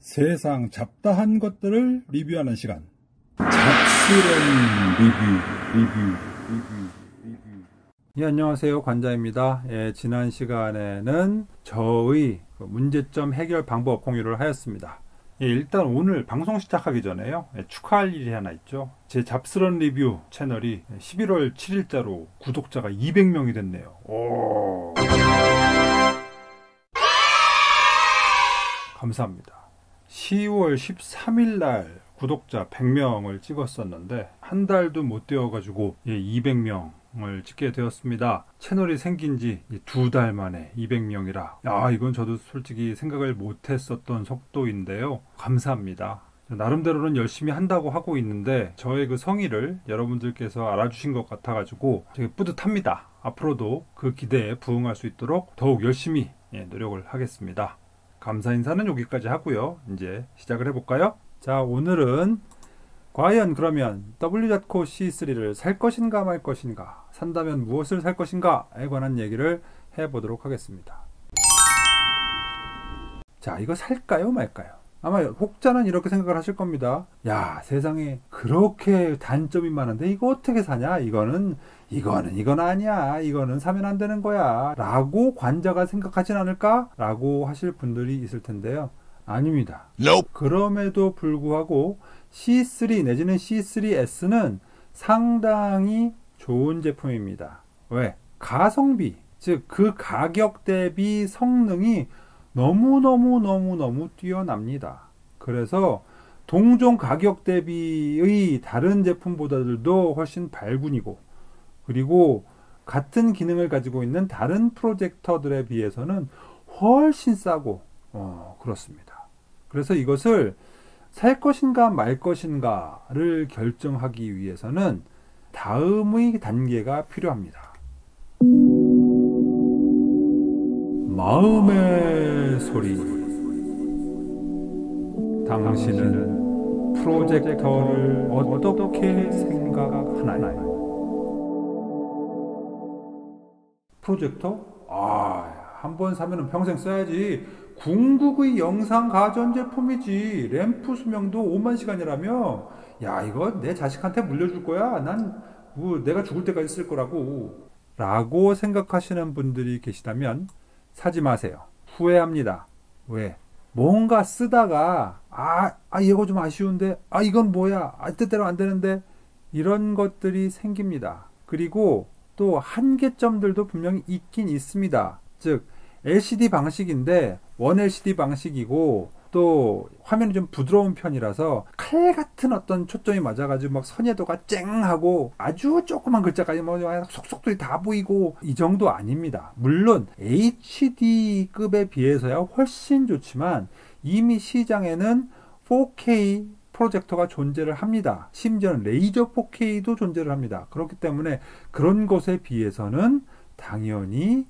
세상 잡다한 것들을 리뷰하는 시간. 잡스러운 리뷰. 예, 안녕하세요. 관자입니다. 예, 지난 시간에는 저의 문제점 해결 방법 공유를 하였습니다. 예, 일단 오늘 방송 시작하기 전에요. 예, 축하할 일이 하나 있죠. 제 잡스러운 리뷰 채널이 11월 7일자로 구독자가 200명이 됐네요. 오. 감사합니다. 10월 13일 날 구독자 100명을 찍었었는데 한 달도 못 되어가지고 200명을 찍게 되었습니다. 채널이 생긴 지 2달 만에 200명이라 이건 저도 솔직히 생각을 못했었던 속도인데요. 감사합니다. 나름대로는 열심히 한다고 하고 있는데 저의 그 성의를 여러분들께서 알아주신 것 같아가지고 되게 뿌듯합니다. 앞으로도 그 기대에 부응할 수 있도록 더욱 열심히 노력을 하겠습니다. 감사 인사는 여기까지 하고요. 이제 시작을 해볼까요? 자, 오늘은 과연 그러면 W.co C3를 살 것인가 말 것인가, 산다면 무엇을 살 것인가에 관한 얘기를 해보도록 하겠습니다. 자, 이거 살까요 말까요? 아마 혹자는 이렇게 생각을 하실 겁니다. 야, 세상에 그렇게 단점이 많은데 이거 어떻게 사냐? 이건 아니야. 이거는 사면 안 되는 거야. 라고 관자가 생각하진 않을까? 라고 하실 분들이 있을 텐데요. 아닙니다. Nope. 그럼에도 불구하고 C3 내지는 C3S는 상당히 좋은 제품입니다. 왜? 가성비, 즉 그 가격 대비 성능이 너무너무 뛰어납니다. 그래서 동종 가격 대비의 다른 제품보다도 훨씬 발군이고, 그리고 같은 기능을 가지고 있는 다른 프로젝터들에 비해서는 훨씬 싸고 그렇습니다. 그래서 이것을 살 것인가 말 것인가를 결정하기 위해서는 다음의 단계가 필요합니다. 마음의 소리. 당신은 프로젝터를 어떻게 생각하나요? 프로젝터? 한번 사면 평생 써야지. 궁극의 영상 가전제품이지. 램프 수명도 5만 시간이라며. 야, 이거 내 자식한테 물려줄 거야. 난 내가 죽을 때까지 쓸 거라고. 라고 생각하시는 분들이 계시다면 사지 마세요. 후회합니다. 왜? 뭔가 쓰다가 이거 좀 아쉬운데, 이건 뭐야, 뜻대로 안 되는데, 이런 것들이 생깁니다. 그리고 또 한계점들도 분명히 있긴 있습니다. 즉 LCD 방식인데 원 LCD 방식이고, 또 화면이 좀 부드러운 편이라서 칼 같은 어떤 초점이 맞아가지고 막 선예도가 쨍하고 아주 조그만 글자까지 속속들이 다 보이고 이 정도 아닙니다. 물론 HD급에 비해서야 훨씬 좋지만 이미 시장에는 4K 프로젝터가 존재를 합니다. 심지어는 레이저 4K도 존재를 합니다. 그렇기 때문에 그런 것에 비해서는 당연히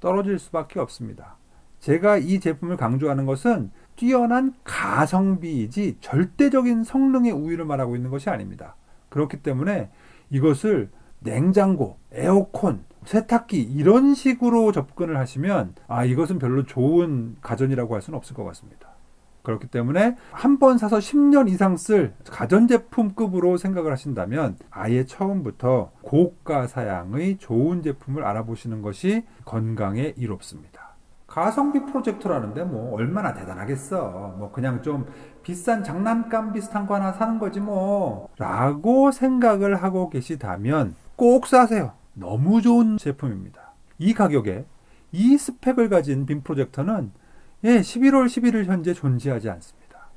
떨어질 수밖에 없습니다. 제가 이 제품을 강조하는 것은 뛰어난 가성비이지 절대적인 성능의 우위를 말하고 있는 것이 아닙니다. 그렇기 때문에 이것을 냉장고, 에어컨, 세탁기 이런 식으로 접근을 하시면 이것은 별로 좋은 가전이라고 할 수는 없을 것 같습니다. 그렇기 때문에 한 번 사서 10년 이상 쓸 가전제품급으로 생각을 하신다면 아예 처음부터 고가 사양의 좋은 제품을 알아보시는 것이 건강에 이롭습니다. 가성비 프로젝터라는데 얼마나 대단하겠어. 그냥 좀 비싼 장난감 비슷한 거 하나 사는 거지 라고 생각을 하고 계시다면 꼭 사세요. 너무 좋은 제품입니다. 이 가격에 이 스펙을 가진 빔 프로젝터는 11월 11일 현재 존재하지 않습니다.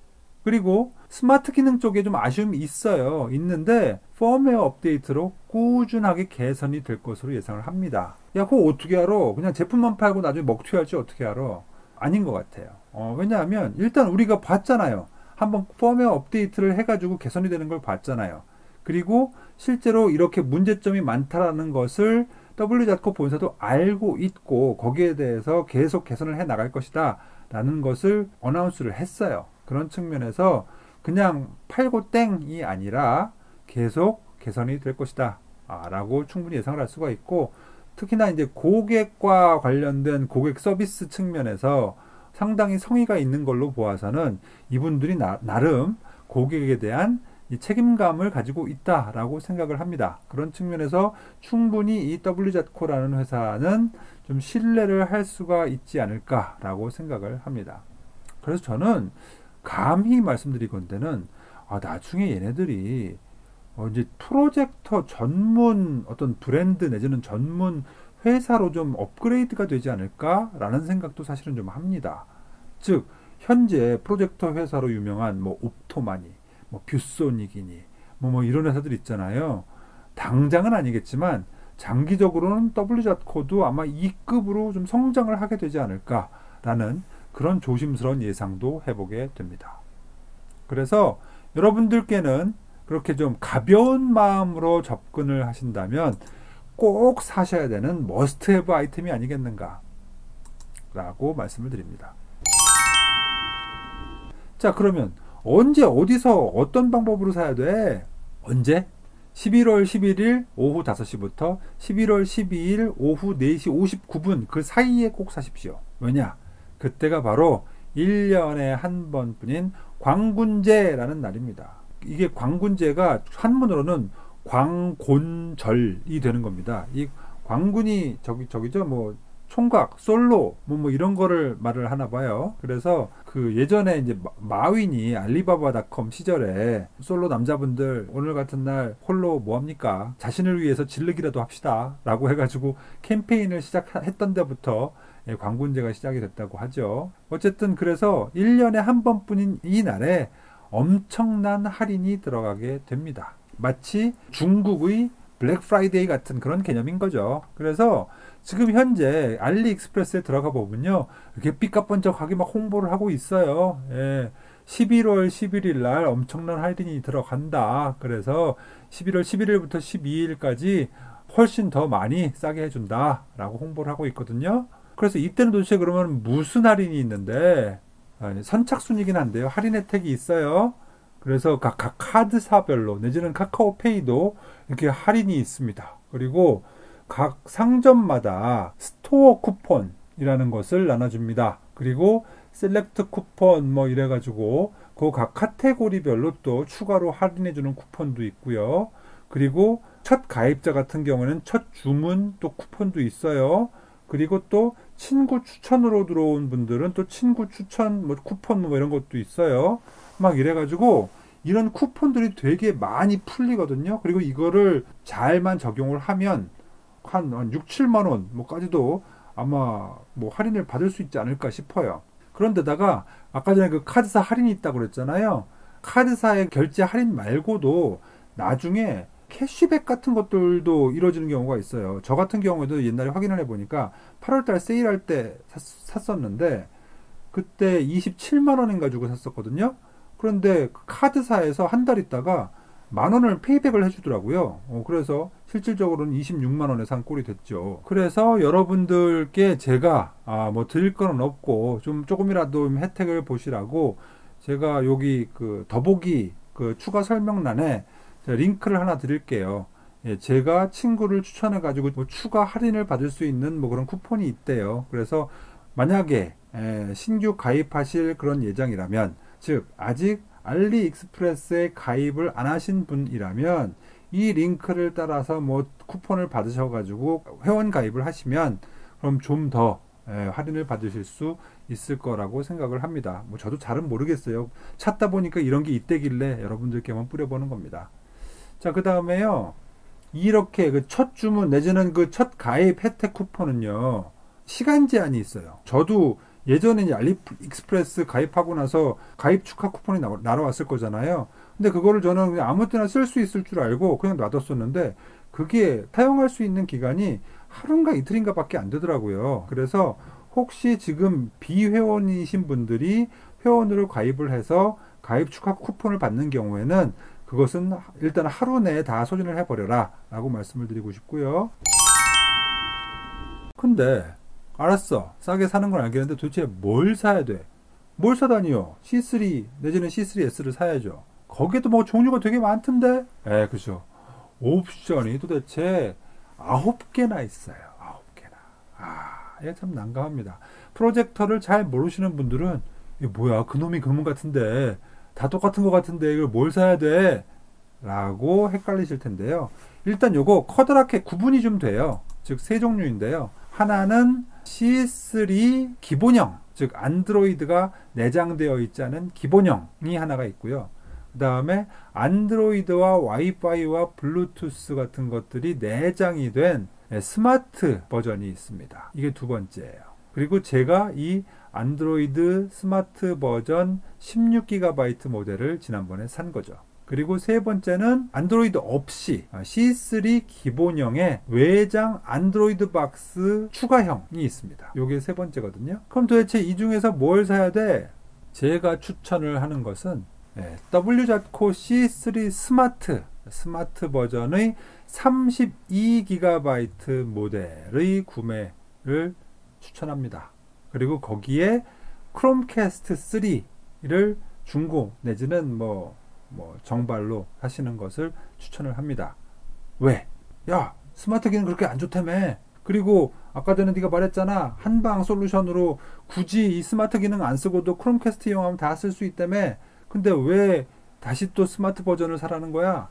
그리고 스마트 기능 쪽에 좀 아쉬움이 있는데 펌웨어 업데이트로 꾸준하게 개선이 될 것으로 예상을 합니다. 그거 어떻게 알아? 그냥 제품만 팔고 나중에 먹튀할지 어떻게 알아? 아닌 것 같아요. 왜냐하면 일단 우리가 봤잖아요. 한번 펌웨어 업데이트를 해가지고 개선이 되는 걸 봤잖아요. 그리고 실제로 이렇게 문제점이 많다라는 것을 W.co 본사도 알고 있고 거기에 대해서 계속 개선을 해 나갈 것이다 라는 것을 어나운스를 했어요. 그런 측면에서 그냥 팔고 땡이 아니라 계속 개선이 될 것이다 라고 충분히 예상을 할 수가 있고, 특히나 이제 고객과 관련된 고객 서비스 측면에서 상당히 성의가 있는 걸로 보아서는 이분들이 나름 고객에 대한 이 책임감을 가지고 있다라고 생각을 합니다. 그런 측면에서 충분히 이 WZ코라는 회사는 좀 신뢰를 할 수가 있지 않을까라고 생각을 합니다. 그래서 저는 감히 말씀드리건대는 나중에 얘네들이 이제 프로젝터 전문 어떤 브랜드 내지는 전문 회사로 좀 업그레이드가 되지 않을까라는 생각도 사실은 좀 합니다. 즉 현재 프로젝터 회사로 유명한 뭐 옵토마니, 뭐 뷰소닉이니 뭐 이런 회사들 있잖아요. 당장은 아니겠지만 장기적으로는 WZ코도 아마 이 급으로 좀 성장을 하게 되지 않을까라는 그런 조심스러운 예상도 해보게 됩니다. 그래서 여러분들께는 그렇게 좀 가벼운 마음으로 접근을 하신다면 꼭 사셔야 되는 머스트 해브 아이템이 아니겠는가 라고 말씀을 드립니다. 자, 그러면 언제 어디서 어떤 방법으로 사야 돼? 언제? 11월 11일 오후 5시부터 11월 12일 오후 4시 59분 그 사이에 꼭 사십시오. 왜냐? 그때가 바로 1년에 한 번뿐인 광군제라는 날입니다. 이게 광군제가 한문으로는 광곤절이 되는 겁니다. 이 광군이 저기죠, 뭐 총각, 솔로, 뭐 이런 거를 말을 하나 봐요. 그래서 그 예전에 이제 마윈이 알리바바닷컴 시절에 솔로 남자분들 오늘 같은 날 홀로 뭐합니까? 자신을 위해서 질르기라도 합시다 라고 해가지고 캠페인을 시작했던 데부터 광군제가 시작이 됐다고 하죠. 어쨌든 그래서 1년에 한 번뿐인 이 날에 엄청난 할인이 들어가게 됩니다. 마치 중국의 블랙 프라이데이 같은 그런 개념인 거죠. 그래서 지금 현재 알리익스프레스에 들어가 보면요, 이렇게 삐까뻔쩍하게 막 홍보를 하고 있어요. 11월 11일 날 엄청난 할인이 들어간다. 그래서 11월 11일부터 12일까지 훨씬 더 많이 싸게 해준다 라고 홍보를 하고 있거든요. 그래서 이때는 도대체 그러면 무슨 할인이 있는데, 선착순이긴 한데요, 할인 혜택이 있어요. 그래서 각 카드사별로 내지는 카카오페이도 이렇게 할인이 있습니다. 그리고 각 상점마다 스토어 쿠폰이라는 것을 나눠줍니다. 그리고 셀렉트 쿠폰 뭐 이래가지고 그 각 카테고리별로 또 추가로 할인해주는 쿠폰도 있고요. 그리고 첫 가입자 같은 경우는 첫 주문 또 쿠폰도 있어요. 그리고 또 친구 추천으로 들어온 분들은 또 친구 추천 뭐 쿠폰 뭐 이런 것도 있어요. 막 이래가지고 이런 쿠폰들이 되게 많이 풀리거든요. 그리고 이거를 잘만 적용을 하면 한 6, 7만 원 뭐까지도 아마 뭐 할인을 받을 수 있지 않을까 싶어요. 그런데다가 아까 전에 그 카드사 할인이 있다고 그랬잖아요. 카드사의 결제 할인 말고도 나중에 캐시백 같은 것들도 이루어지는 경우가 있어요. 저 같은 경우에도 옛날에 확인을 해보니까 8월달 세일할 때 샀었는데 그때 27만 원인가 주고 샀었거든요. 그런데 카드사에서 한 달 있다가 만 원을 페이백을 해주더라고요. 그래서 실질적으로는 26만 원에 산 꼴이 됐죠. 그래서 여러분들께 제가 뭐 드릴 건 없고 좀 조금이라도 혜택을 보시라고 제가 여기 그 더보기 그 추가 설명란에 링크를 하나 드릴게요. 제가 친구를 추천해 가지고 뭐 추가 할인을 받을 수 있는 뭐 그런 쿠폰이 있대요. 그래서 만약에 신규 가입하실 그런 예정이라면, 즉 아직 알리익스프레스에 가입을 안 하신 분이라면 이 링크를 따라서 뭐 쿠폰을 받으셔 가지고 회원 가입을 하시면 그럼 좀 더 할인을 받으실 수 있을 거라고 생각을 합니다. 뭐 저도 잘은 모르겠어요. 찾다 보니까 이런 게 있대길래 여러분들께 한번 뿌려보는 겁니다. 자, 그 다음에요, 이렇게 그 첫 주문 내지는 그 첫 가입 혜택 쿠폰은요, 시간 제한이 있어요. 저도 예전에 이제 알리익스프레스 가입하고 나서 가입 축하 쿠폰이 날아왔을 거잖아요. 근데 그거를 저는 그냥 아무 때나 쓸 수 있을 줄 알고 그냥 놔뒀었는데 그게 사용할 수 있는 기간이 하루인가 이틀인가 밖에 안 되더라고요. 그래서 혹시 지금 비회원이신 분들이 회원으로 가입을 해서 가입 축하 쿠폰을 받는 경우에는 그것은 일단 하루 내에 다 소진을 해버려라 라고 말씀을 드리고 싶고요. 근데 알았어, 싸게 사는 건 알겠는데 도대체 뭘 사야 돼? 뭘 사다니요? C3 내지는 C3S를 사야죠. 거기에도 뭐 종류가 되게 많던데? 그죠. 옵션이 도대체 9개나 있어요. 9개나. 이게 참 난감합니다. 프로젝터를 잘 모르시는 분들은 이게 뭐야, 그놈이 그놈 같은데 다 똑같은 것 같은데 이걸 뭘 사야 돼? 라고 헷갈리실 텐데요. 일단 요거 커다랗게 구분이 좀 돼요. 즉 세 종류인데요. 하나는 C3 기본형, 즉 안드로이드가 내장되어 있지 않은 기본형이 하나가 있고요. 그 다음에 안드로이드와 와이파이와 블루투스 같은 것들이 내장이 된 스마트 버전이 있습니다. 이게 두 번째예요. 그리고 제가 이 안드로이드 스마트 버전 16GB 모델을 지난번에 산 거죠. 그리고 세 번째는 안드로이드 없이 C3 기본형의 외장 안드로이드 박스 추가형이 있습니다. 이게 세 번째거든요. 그럼 도대체 이 중에서 뭘 사야 돼? 제가 추천을 하는 것은 WJATCO C3 스마트 버전의 32GB 모델의 구매를 추천합니다. 그리고 거기에 크롬캐스트 3를 중고 내지는 정발로 하시는 것을 추천을 합니다. 왜? 야, 스마트 기능 그렇게 안 좋다며. 그리고 아까 전에 네가 말했잖아. 한방 솔루션으로 굳이 이 스마트 기능 안 쓰고도 크롬캐스트 이용하면 다 쓸 수 있다며. 근데 왜 다시 또 스마트 버전을 사라는 거야?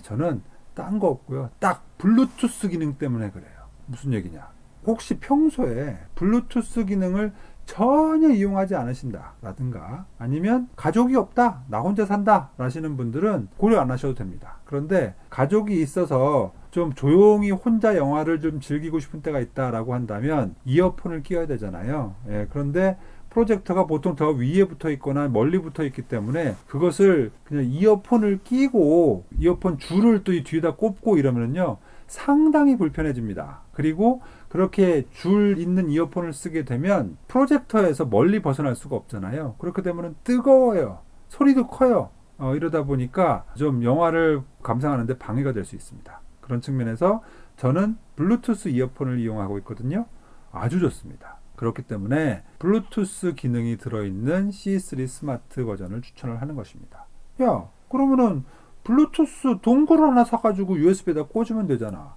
저는 딴 거 없고요. 딱 블루투스 기능 때문에 그래요. 무슨 얘기냐? 혹시 평소에 블루투스 기능을 전혀 이용하지 않으신다 라든가 아니면 가족이 없다, 나 혼자 산다 라시는 분들은 고려 안 하셔도 됩니다. 그런데 가족이 있어서 좀 조용히 혼자 영화를 좀 즐기고 싶은 때가 있다 라고 한다면 이어폰을 끼워야 되잖아요. 그런데 프로젝터가 보통 더 위에 붙어 있거나 멀리 붙어 있기 때문에 그것을 그냥 이어폰을 끼고 이어폰 줄을 또 뒤에다 꼽고 이러면요 상당히 불편해집니다. 그리고 그렇게 줄 있는 이어폰을 쓰게 되면 프로젝터에서 멀리 벗어날 수가 없잖아요. 그렇게 되면 뜨거워요. 소리도 커요. 이러다 보니까 좀 영화를 감상하는데 방해가 될 수 있습니다. 그런 측면에서 저는 블루투스 이어폰을 이용하고 있거든요. 아주 좋습니다. 그렇기 때문에 블루투스 기능이 들어있는 C3 스마트 버전을 추천을 하는 것입니다. 야, 그러면은 블루투스 동굴 하나 사가지고 USB에다 꽂으면 되잖아.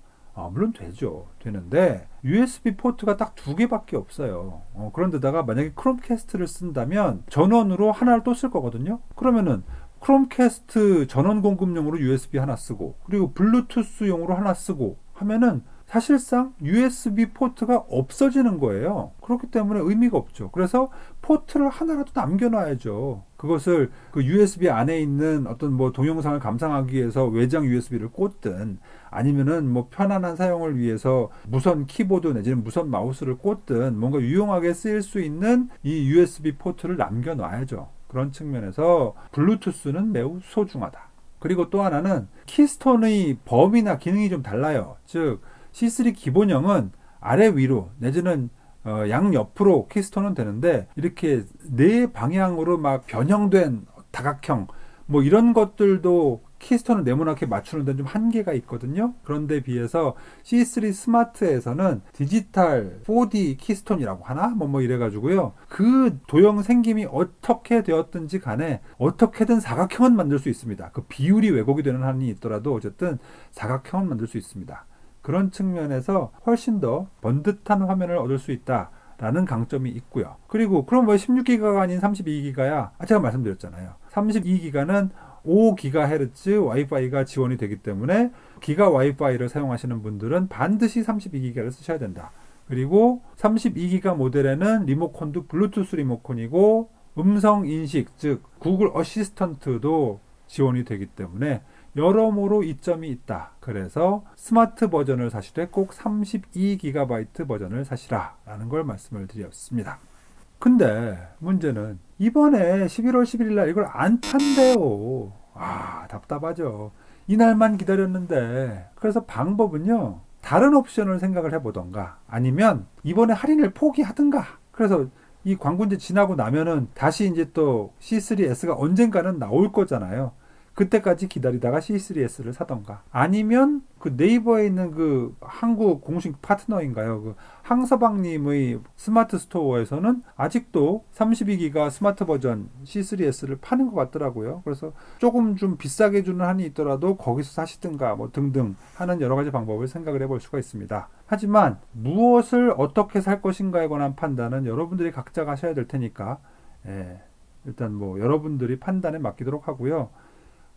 물론 되죠. 되는데 USB 포트가 딱 2개밖에 없어요. 그런데다가 만약에 크롬캐스트를 쓴다면 전원으로 하나를 또 쓸 거거든요. 그러면은 크롬캐스트 전원 공급용으로 USB 하나 쓰고 그리고 블루투스용으로 하나 쓰고 하면은 사실상 USB 포트가 없어지는 거예요. 그렇기 때문에 의미가 없죠. 그래서 포트를 하나라도 남겨놔야죠. 그것을 그 USB 안에 있는 어떤 동영상을 감상하기 위해서 외장 USB를 꽂든 아니면은 편안한 사용을 위해서 무선 키보드 내지는 무선 마우스를 꽂든 뭔가 유용하게 쓰일 수 있는 이 USB 포트를 남겨놔야죠. 그런 측면에서 블루투스는 매우 소중하다. 그리고 또 하나는 키스톤의 범위나 기능이 좀 달라요. 즉 C3 기본형은 아래 위로 내지는 양옆으로 키스톤은 되는데 이렇게 네 방향으로 막 변형된 다각형 이런 것들도 키스톤을 네모나게 맞추는 데는 좀 한계가 있거든요. 그런데 비해서 C3 스마트에서는 디지털 4D 키스톤이라고 하나? 이래가지고요. 그 도형 생김이 어떻게 되었든지 간에 어떻게든 사각형은 만들 수 있습니다. 그 비율이 왜곡이 되는 한이 있더라도 어쨌든 사각형은 만들 수 있습니다. 그런 측면에서 훨씬 더 번듯한 화면을 얻을 수 있다라는 강점이 있고요. 그리고 그럼 왜 16기가가 아닌 32기가야? 제가 말씀드렸잖아요. 32기가는 5GHz 와이파이가 지원이 되기 때문에 기가 와이파이를 사용하시는 분들은 반드시 32기가를 쓰셔야 된다. 그리고 32기가 모델에는 리모컨도 블루투스 리모컨이고 음성 인식, 즉 구글 어시스턴트도 지원이 되기 때문에 여러모로 이점이 있다. 그래서 스마트 버전을 사시되 꼭 32GB 버전을 사시라 라는 걸 말씀을 드렸습니다. 근데 문제는 이번에 11월 11일 날 이걸 안 판대요. 답답하죠. 이날만 기다렸는데. 그래서 방법은요, 다른 옵션을 생각을 해보던가 아니면 이번에 할인을 포기하든가. 그래서 이 광고인지 지나고 나면은 다시 이제 또 C3S가 언젠가는 나올 거잖아요. 그때까지 기다리다가 C3S를 사던가, 아니면 그 네이버에 있는 그 한국 공식 파트너인가요? 그 항서방님의 스마트 스토어에서는 아직도 32기가 스마트 버전 C3S를 파는 것 같더라고요. 그래서 조금 좀 비싸게 주는 한이 있더라도 거기서 사시든가 뭐 등등 하는 여러 가지 방법을 생각을 해볼 수가 있습니다. 하지만 무엇을 어떻게 살 것인가에 관한 판단은 여러분들이 각자 하셔야 될 테니까, 일단 뭐 여러분들이 판단에 맡기도록 하고요.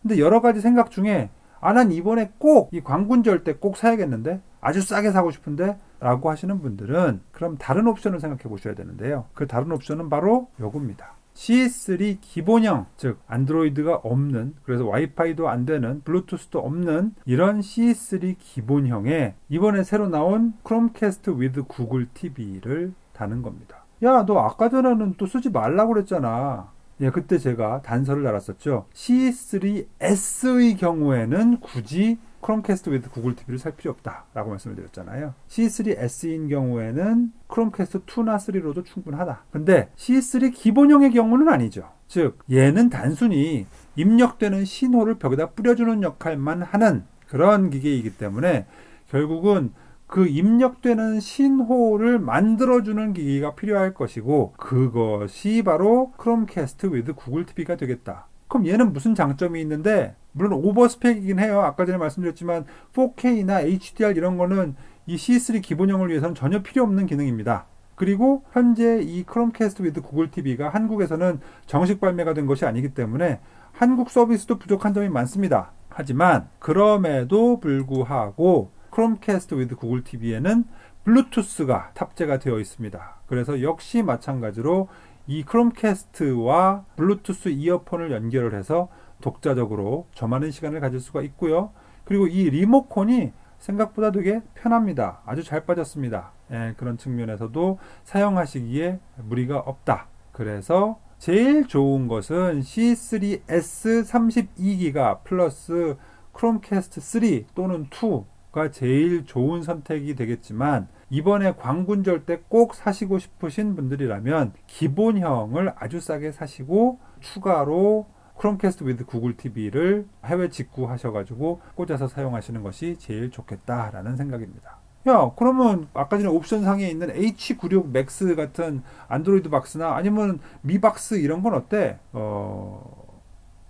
근데 여러 가지 생각 중에 난 이번에 꼭 이 광군절 때 꼭 사야겠는데, 아주 싸게 사고 싶은데 라고 하시는 분들은 그럼 다른 옵션을 생각해 보셔야 되는데요. 그 다른 옵션은 바로 요겁니다. C3 기본형, 즉 안드로이드가 없는, 그래서 와이파이도 안 되는, 블루투스도 없는 이런 C3 기본형에 이번에 새로 나온 크롬캐스트 with 구글 TV를 다는 겁니다. 야, 너 아까 전에는 또 쓰지 말라고 그랬잖아. 그때 제가 단서를 달았었죠. C3S의 경우에는 굳이 크롬캐스트 with 구글 TV를 살 필요 없다 라고 말씀을 드렸잖아요. C3S인 경우에는 크롬캐스트 2나 3로도 충분하다. 근데 C3 기본형의 경우는 아니죠. 즉 얘는 단순히 입력되는 신호를 벽에다 뿌려주는 역할만 하는 그런 기계이기 때문에 결국은 그 입력되는 신호를 만들어주는 기기가 필요할 것이고, 그것이 바로 크롬캐스트 with 구글 TV가 되겠다. 그럼 얘는 무슨 장점이 있는데, 물론 오버스펙이긴 해요. 아까 전에 말씀드렸지만 4K나 HDR 이런 거는 이 C3 기본형을 위해서는 전혀 필요 없는 기능입니다. 그리고 현재 이 크롬캐스트 with 구글 TV가 한국에서는 정식 발매가 된 것이 아니기 때문에 한국 서비스도 부족한 점이 많습니다. 하지만 그럼에도 불구하고 크롬캐스트 with 구글 TV에는 블루투스가 탑재가 되어 있습니다. 그래서 역시 마찬가지로 이 크롬캐스트와 블루투스 이어폰을 연결을 해서 독자적으로 저만의 시간을 가질 수가 있고요. 그리고 이 리모컨이 생각보다 되게 편합니다. 아주 잘 빠졌습니다. 그런 측면에서도 사용하시기에 무리가 없다. 그래서 제일 좋은 것은 C3S 32기가 플러스 크롬캐스트 3 또는 2가 제일 좋은 선택이 되겠지만, 이번에 광군절 때 꼭 사시고 싶으신 분들이라면 기본형을 아주 싸게 사시고 추가로 크롬캐스트 with 구글 TV를 해외 직구하셔가지고 꽂아서 사용하시는 것이 제일 좋겠다라는 생각입니다. 야, 그러면 아까 전에 옵션 상에 있는 H96 맥스 같은 안드로이드 박스나 아니면 미박스 이런 건 어때?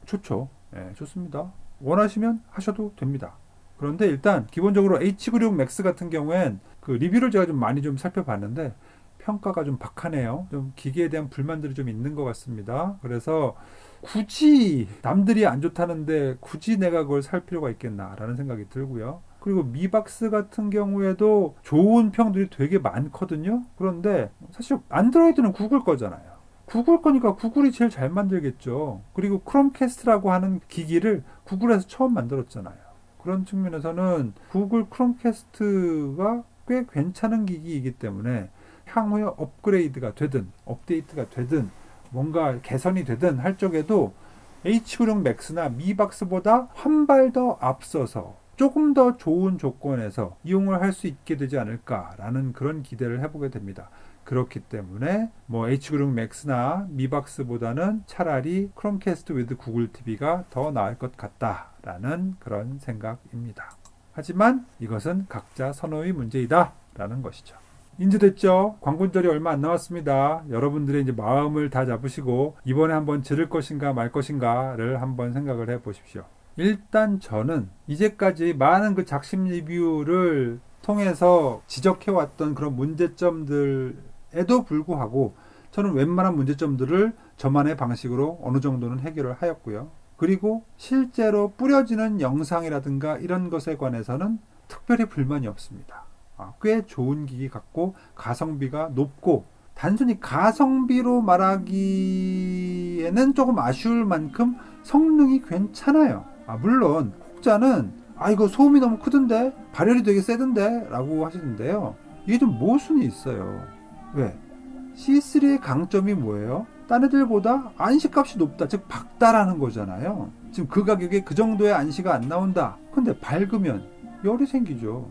좋죠. 좋습니다. 원하시면 하셔도 됩니다. 그런데 일단 기본적으로 H96 맥스 같은 경우엔 그 리뷰를 제가 좀 많이 좀 살펴봤는데 평가가 좀 박하네요. 좀 기계에 대한 불만들이 좀 있는 것 같습니다. 그래서 굳이 남들이 안 좋다는데 굳이 내가 그걸 살 필요가 있겠나라는 생각이 들고요. 그리고 미박스 같은 경우에도 좋은 평들이 되게 많거든요. 그런데 사실 안드로이드는 구글 거잖아요. 구글 거니까 구글이 제일 잘 만들겠죠. 그리고 크롬캐스트라고 하는 기기를 구글에서 처음 만들었잖아요. 그런 측면에서는 구글 크롬캐스트가 꽤 괜찮은 기기이기 때문에 향후에 업그레이드가 되든 업데이트가 되든 뭔가 개선이 되든 할 적에도 H96 맥스나 미박스보다 한 발 더 앞서서 조금 더 좋은 조건에서 이용을 할 수 있게 되지 않을까라는 그런 기대를 해보게 됩니다. 그렇기 때문에 뭐 H96 맥스나 미박스보다는 차라리 크롬캐스트 with 구글 TV가 더 나을 것 같다라는 그런 생각입니다. 하지만 이것은 각자 선호의 문제이다 라는 것이죠. 인지됐죠? 광군절이 얼마 안 남았습니다. 여러분들의 이제 마음을 다 잡으시고 이번에 한번 지를 것인가 말 것인가를 한번 생각을 해 보십시오. 일단 저는 이제까지 많은 그 작심 리뷰를 통해서 지적해왔던 그런 문제점들에도 불구하고 저는 웬만한 문제점들을 저만의 방식으로 어느 정도는 해결을 하였고요. 그리고 실제로 뿌려지는 영상이라든가 이런 것에 관해서는 특별히 불만이 없습니다. 꽤 좋은 기기 같고 가성비가 높고, 단순히 가성비로 말하기에는 조금 아쉬울 만큼 성능이 괜찮아요. 물론 혹자는 이거 소음이 너무 크던데 발열이 되게 세던데 라고 하시는데요, 이게 좀 모순이 있어요. 왜? C3의 강점이 뭐예요? 딴 애들보다 안시값이 높다, 즉 박다라는 거잖아요. 지금 그 가격에 그 정도의 안시가 안 나온다. 근데 밝으면 열이 생기죠.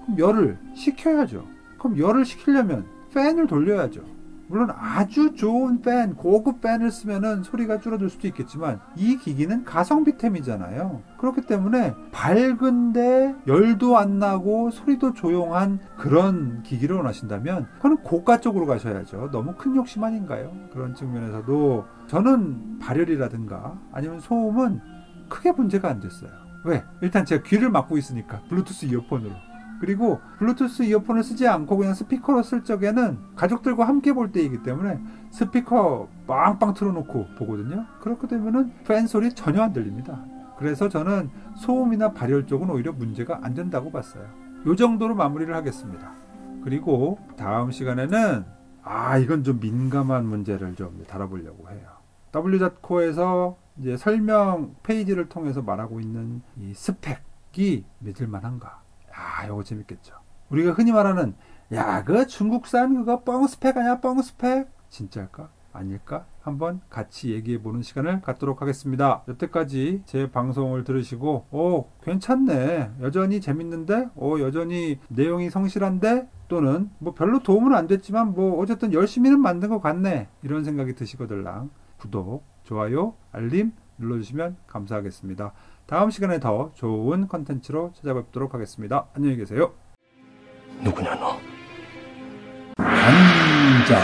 그럼 열을 식혀야죠. 그럼 열을 식히려면 팬을 돌려야죠. 물론 아주 좋은 팬, 고급 팬을 쓰면은 소리가 줄어들 수도 있겠지만 이 기기는 가성비템이잖아요. 그렇기 때문에 밝은데 열도 안 나고 소리도 조용한 그런 기기를 원하신다면 그건 고가 쪽으로 가셔야죠. 너무 큰 욕심 아닌가요? 그런 측면에서도 저는 발열이라든가 아니면 소음은 크게 문제가 안 됐어요. 왜? 일단 제가 귀를 막고 있으니까 블루투스 이어폰으로. 그리고 블루투스 이어폰을 쓰지 않고 그냥 스피커로 쓸 적에는 가족들과 함께 볼 때이기 때문에 스피커 빵빵 틀어놓고 보거든요. 그렇게 되면은 팬 소리 전혀 안 들립니다. 그래서 저는 소음이나 발열 쪽은 오히려 문제가 안 된다고 봤어요. 이 정도로 마무리를 하겠습니다. 그리고 다음 시간에는 이건 좀 민감한 문제를 좀 다뤄보려고 해요. WZ코에서 이제 설명 페이지를 통해서 말하고 있는 이 스펙이 믿을만한가? 이거 재밌겠죠. 우리가 흔히 말하는 그 중국산 그거 뻥 스펙 아니야? 뻥 스펙? 진짜일까? 아닐까? 한번 같이 얘기해보는 시간을 갖도록 하겠습니다. 여태까지 제 방송을 들으시고 괜찮네, 여전히 재밌는데, 여전히 내용이 성실한데, 또는 뭐 별로 도움은 안 됐지만 뭐 어쨌든 열심히는 만든 것 같네, 이런 생각이 드시거들랑 구독, 좋아요, 알림 눌러주시면 감사하겠습니다. 다음 시간에 더 좋은 컨텐츠로 찾아뵙도록 하겠습니다. 안녕히 계세요. 누구냐 너? 앉아.